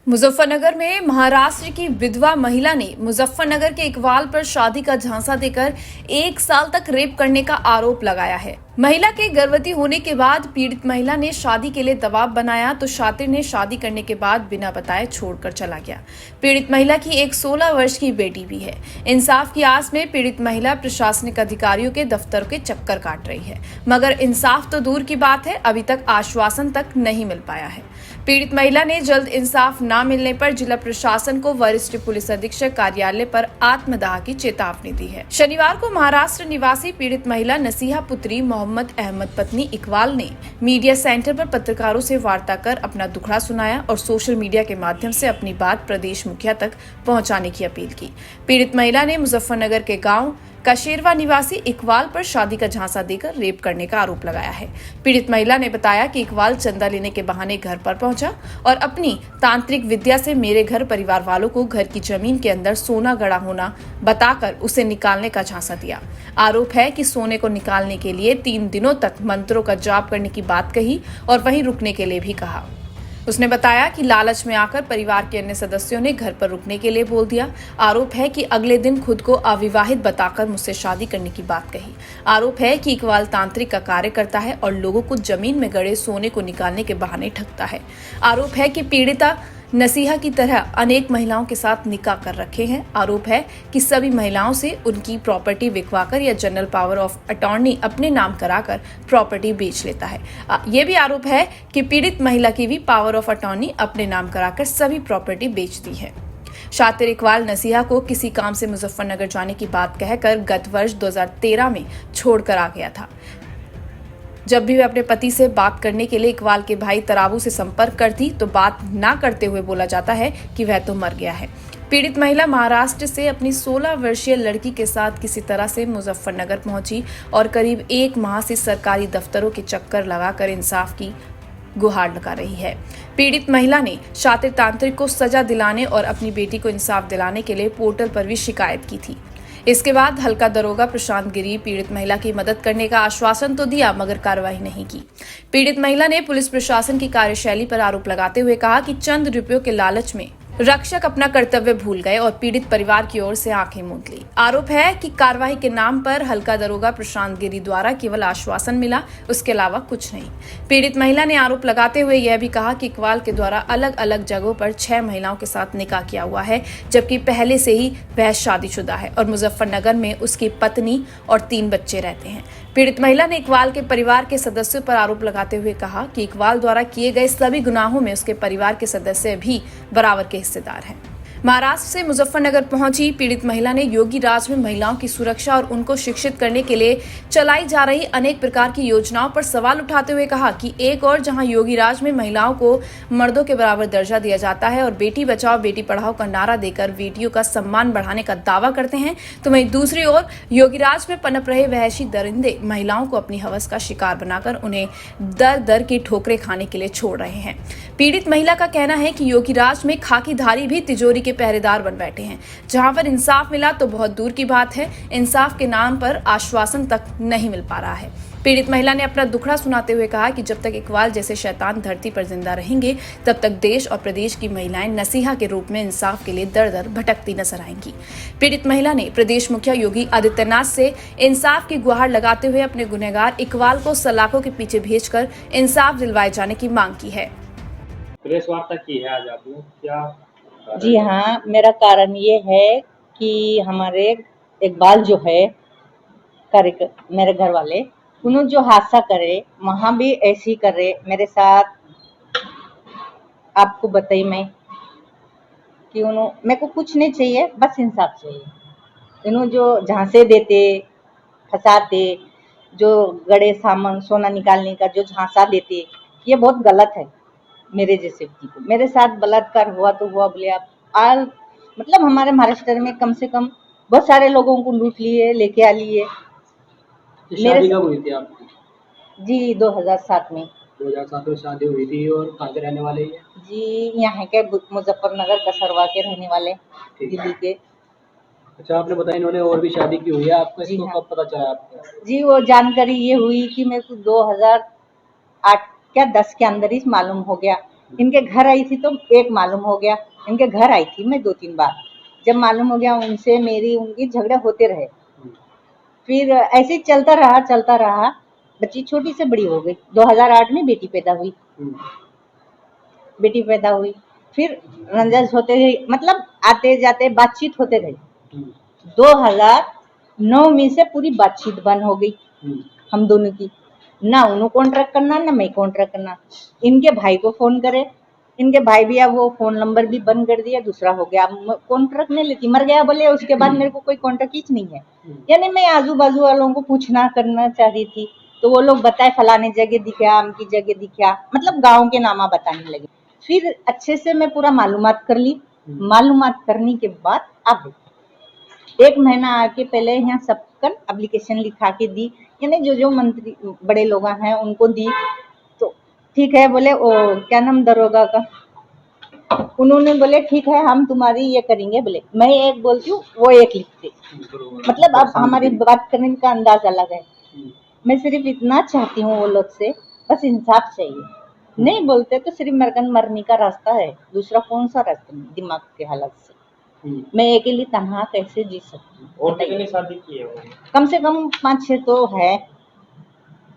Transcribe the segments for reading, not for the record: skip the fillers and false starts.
मुजफ्फरनगर में महाराष्ट्र की विधवा महिला ने मुजफ्फरनगर के इकबाल पर शादी का झांसा देकर 1 साल तक रेप करने का आरोप लगाया है। महिला के गर्भवती होने के बाद पीड़ित महिला ने शादी के लिए दबाव बनाया तो शातिर ने शादी करने के बाद बिना बताए छोड़कर चला गया। पीड़ित महिला की एक 16 वर्ष की बेटी भी है। इंसाफ की आस में पीड़ित महिला प्रशासनिक अधिकारियों के दफ्तर के चक्कर काट रही है, मगर इंसाफ तो दूर की बात है, अभी तक आश्वासन तक नहीं मिल पाया है। पीड़ित महिला ने जल्द इंसाफ न मिलने पर जिला प्रशासन को वरिष्ठ पुलिस अधीक्षक कार्यालय पर आत्मदाह की चेतावनी दी है। शनिवार को महाराष्ट्र निवासी पीड़ित महिला नसीहा पुत्री मोहम्मद अहमद पत्नी इकबाल ने मीडिया सेंटर पर पत्रकारों से वार्ता कर अपना दुखड़ा सुनाया और सोशल मीडिया के माध्यम से अपनी बात प्रदेश मुखिया तक पहुंचाने की अपील की। पीड़ित महिला ने मुजफ्फरनगर के गाँव कशेरवा निवासी इकबाल पर शादी का झांसा देकर रेप करने का आरोप लगाया है। पीड़ित महिला ने बताया कि इकबाल चंदा लेने के बहाने घर पर पहुंचा और अपनी तांत्रिक विद्या से मेरे घर परिवार वालों को घर की जमीन के अंदर सोना गड़ा होना बताकर उसे निकालने का झांसा दिया। आरोप है कि सोने को निकालने के लिए 3 दिनों तक मंत्रों का जाप करने की बात कही और वहीं रुकने के लिए भी कहा। उसने बताया कि लालच में आकर परिवार के अन्य सदस्यों ने घर पर रुकने के लिए बोल दिया। आरोप है कि अगले दिन खुद को अविवाहित बताकर मुझसे शादी करने की बात कही। आरोप है कि इकबाल तांत्रिक का कार्य करता है और लोगों को जमीन में गड़े सोने को निकालने के बहाने ठगता है। आरोप है कि पीड़िता नसीहा की तरह अनेक महिलाओं के साथ निकाह कर रखे हैं। आरोप है कि सभी महिलाओं से उनकी प्रॉपर्टी बिकवाकर या जनरल पावर ऑफ अटॉर्नी अपने नाम कराकर प्रॉपर्टी बेच लेता है। ये भी आरोप है कि पीड़ित महिला की भी पावर ऑफ अटॉर्नी अपने नाम कराकर सभी प्रॉपर्टी बेचती है। शातिर इकबाल नसीहा को किसी काम से मुजफ्फरनगर जाने की बात कहकर गत वर्ष 2013 में छोड़कर आ गया था। जब भी वे अपने पति से बात करने के लिए इकबाल के भाई तराबू से संपर्क करती तो बात ना करते हुए बोला जाता है कि वह तो मर गया है। पीड़ित महिला महाराष्ट्र से अपनी 16 वर्षीय लड़की के साथ किसी तरह से मुजफ्फरनगर पहुंची और करीब 1 माह से सरकारी दफ्तरों के चक्कर लगाकर इंसाफ की गुहार लगा रही है। पीड़ित महिला ने शातिर तांत्रिक को सजा दिलाने और अपनी बेटी को इंसाफ दिलाने के लिए पोर्टल पर भी शिकायत की थी। इसके बाद हल्का दरोगा प्रशांत गिरी पीड़ित महिला की मदद करने का आश्वासन तो दिया, मगर कार्रवाई नहीं की। पीड़ित महिला ने पुलिस प्रशासन की कार्यशैली पर आरोप लगाते हुए कहा कि चंद रुपयों के लालच में रक्षक अपना कर्तव्य भूल गए और पीड़ित परिवार की ओर से आंखें मूंद ली। आरोप है कि कार्रवाई के नाम पर हल्का दरोगा प्रशांत गिरी द्वारा केवल आश्वासन मिला, उसके अलावा कुछ नहीं। पीड़ित महिला ने आरोप लगाते हुए यह भी कहा कि इकबाल के द्वारा अलग अलग जगहों पर 6 महिलाओं के साथ निकाह किया हुआ है, जबकि पहले से ही वह शादीशुदा है और मुजफ्फरनगर में उसकी पत्नी और 3 बच्चे रहते हैं। पीड़ित महिला ने इकबाल के परिवार के सदस्यों पर आरोप लगाते हुए कहा कि इकबाल द्वारा किए गए सभी गुनाहों में उसके परिवार के सदस्य भी बराबर के हिस्सेदार हैं। महाराष्ट्र से मुजफ्फरनगर पहुंची पीड़ित महिला ने योगी राज में महिलाओं की सुरक्षा और उनको शिक्षित करने के लिए चलाई जा रही अनेक प्रकार की योजनाओं पर सवाल उठाते हुए कहा कि एक और जहां योगी राज में महिलाओं को मर्दों के बराबर दर्जा दिया जाता है और बेटी बचाओ बेटी पढ़ाओ का नारा देकर बेटियों का सम्मान बढ़ाने का दावा करते हैं, तो वहीं दूसरी ओर योगी राज में पनप रहे वहशी दरिंदे महिलाओं को अपनी हवस का शिकार बनाकर उन्हें दर दर की ठोकरें खाने के लिए छोड़ रहे हैं। पीड़ित महिला का कहना है कि योगी राज में खाकीधारी भी तिजोरी के पहरेदार बन बैठे हैं। जहां पर इंसाफ मिला तो बहुत दूर की बात है, इंसाफ के नाम पर आश्वासन तक नहीं मिल पा रहा है। पीड़ित महिला ने अपना दुखड़ा सुनाते हुए कहा कि जब तक इकबाल जैसे शैतान धरती पर जिंदा रहेंगे तब तक देश और प्रदेश की महिलाएं नसीहा के रूप में इंसाफ के लिए दर दर भटकती नजर आएंगी। पीड़ित महिला ने प्रदेश मुखिया योगी आदित्यनाथ से इंसाफ की गुहार लगाते हुए अपने गुनहगार इकबाल को सलाखों के पीछे भेजकर इंसाफ दिलवाए जाने की मांग की है। प्रेस वार्ता की है आज आपने, क्या? जी हाँ, मेरा कारण ये है कि हमारे इकबाल जो है मेरे घर वाले उन्होंने जो हादसा करे वहाँ भी ऐसे ही करे मेरे साथ। आपको बताई मैं कि उन्होंने मेरे को कुछ नहीं चाहिए, बस इंसाफ चाहिए। इन्होंने जो झांसे देते फंसाते, जो गड़े सामान सोना निकालने का जो झांसा देते, ये बहुत गलत है। मेरे जैसे व्यक्ति को मेरे साथ बलात्कार हुआ तो हुआ, बोले आप मतलब हमारे महाराष्ट्र में कम से कम बहुत सारे लोगों को लूट लिए, लेके आ लिए। शादी कब हुई थी आपकी? जी 2007 में। 2007 में शादी हुई थी। और कहाँ के रहने वाले हैं? जी यहाँ के मुजफ्फरनगर कसरवा के रहने वाले, दिल्ली के। अच्छा, आपने बताया इन्होंने और भी शादी की हुई है, आपको इसको हाँ। कब पता चला आपको? जी वो जानकारी ये हुई कि मेरे को 2008 क्या 10 के अंदर ही मालूम हो गया इनके घर आई थी तो एक मालूम हो गया, इनके घर आई थी मैं 2-3 बार, जब मालूम हो गया उनसे मेरी उनकी झगड़े होते रहे। फिर ऐसे ही चलता रहा, बच्ची छोटी से बड़ी हो गई। 2008 में बेटी पैदा हुई, फिर रंजस होते गई, मतलब आते जाते बातचीत होते रही। 2009 में से पूरी बातचीत बंद हो गई हम दोनों की, ना उन्होंने कॉन्ट्रैक्ट करना ना मैं कॉन्ट्रैक्ट करना। इनके भाई को फोन करे, इनके भाई भी अब वो फोन नंबर भी बंद कर दिया, दूसरा हो गया। कॉन्ट्रैक्ट नहीं लेती, मर गया बोले, उसके बाद मेरे को कोई कॉन्ट्रैक्ट ही नहीं है। यानी मैं आजू बाजू वालों को पूछना करना चाह रही थी, तो वो लोग बताए फलाने जगह दिखा, अमकी जगह दिखा, मतलब गाँव के नामा बताने लगे। फिर अच्छे से मैं पूरा मालूमात कर ली। मालूमात करने के बाद अब 1 महीना आके पहले यहाँ सबका एप्लीकेशन लिखा के दी, यानी जो मंत्री बड़े लोग हैं उनको दी। तो ठीक है बोले, ओ क्या नाम दरोगा का, उन्होंने बोले ठीक है हम तुम्हारी ये करेंगे बोले। मैं एक बोलती हूँ वो एक लिखते, मतलब अब हमारी बात करने का अंदाज अलग है। मैं सिर्फ इतना चाहती हूँ वो लोग से, बस इंसाफ चाहिए। नहीं बोलते तो सिर्फ मरने का रास्ता है, दूसरा कौन सा रास्ता नहीं, दिमाग के हालत से। मैं अकेली तनहा कैसे जी सकती हूँ? और कितनी शादी की है वो? कम से कम 5-6 तो है,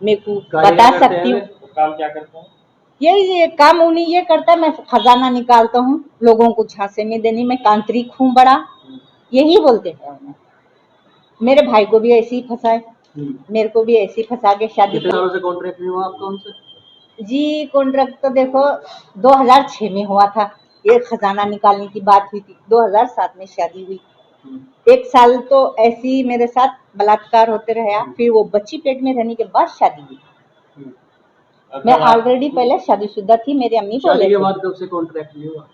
मेरे को कार्य बता करते सकती हैं हूँ। वो काम क्या करते हैं? यही काम उन्हीं ये करता है, मैं खजाना निकालता हूँ, लोगों को झांसे में देनी, मैं तांत्रिक हूँ बड़ा, यही बोलते हैं उन्हें। मेरे भाई को भी ऐसे ही फंसाए, मेरे को भी ऐसे ही फंसा के शादी कितने सालों से कॉन्ट्रैक्ट नहीं हुआ आपका उनसे? जी। कॉन्ट्रैक्ट तो देखो 2006 में हुआ था, ये खजाना निकालने की बात हुई थी। 2007 में शादी हुई। 1 साल तो ऐसे ही मेरे साथ बलात्कार होते रहा, फिर वो बच्ची पेट में रहने के बाद शादी हुई। मैं ऑलरेडी पहले शादीशुदा थी, मेरी अम्मी बोले शादी के थे। बाद कब से कॉन्ट्रैक्ट नहीं हुआ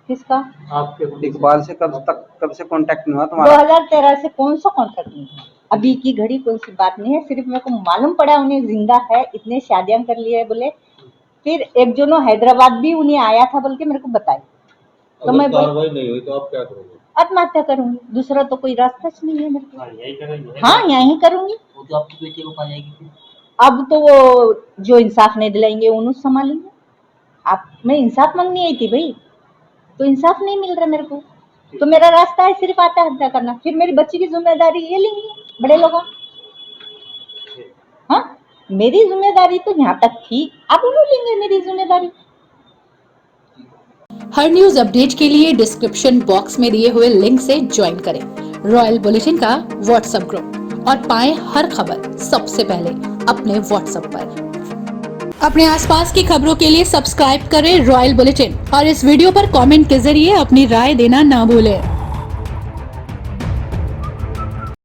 किसका? आपके? इकबाल से कब से कांटेक्ट नहीं हुआ तुम्हारा? 2013 से कौन सा कॉन्ट्रैक्ट नहीं है, अभी की घड़ी कौन सी बात नहीं है। सिर्फ मेरे को मालूम पड़ा उन्हें जिंदा है, इतने शादियां कर लिए है बोले। फिर एक जो हैदराबाद भी उन्हें आया था बोल के मेरे को बताई, तो मैं कार्रवाई नहीं हुई तो आप क्या करोगे? आत्महत्या करूंगी, दूसरा तो कोई रास्ता नहीं है मेरे को। हाँ, यही करेंगे। हाँ यही करूंगी। वो तो आपकी बेटी को कहा जाएगी फिर? अब तो वो जो इंसाफ नहीं दिलाएंगे उन्हें संभालेंगे। आप मैं इंसाफ मांगनी आई थी भाई, तो इंसाफ नहीं मिल रहा मेरे को, तो मेरा रास्ता है सिर्फ आत्महत्या करना। फिर मेरी बच्ची की जिम्मेदारी ये लेंगे बड़े लोग। हाँ मेरी जिम्मेदारी तो यहाँ तक थी, अब उन्होंने लेंगे मेरी जिम्मेदारी। हर न्यूज अपडेट के लिए डिस्क्रिप्शन बॉक्स में दिए हुए लिंक से ज्वाइन करें रॉयल बुलेटिन का व्हाट्सएप ग्रुप और पाएं हर खबर सबसे पहले अपने व्हाट्सएप पर। अपने आसपास की खबरों के लिए सब्सक्राइब करें रॉयल बुलेटिन और इस वीडियो पर कमेंट के जरिए अपनी राय देना ना भूलें।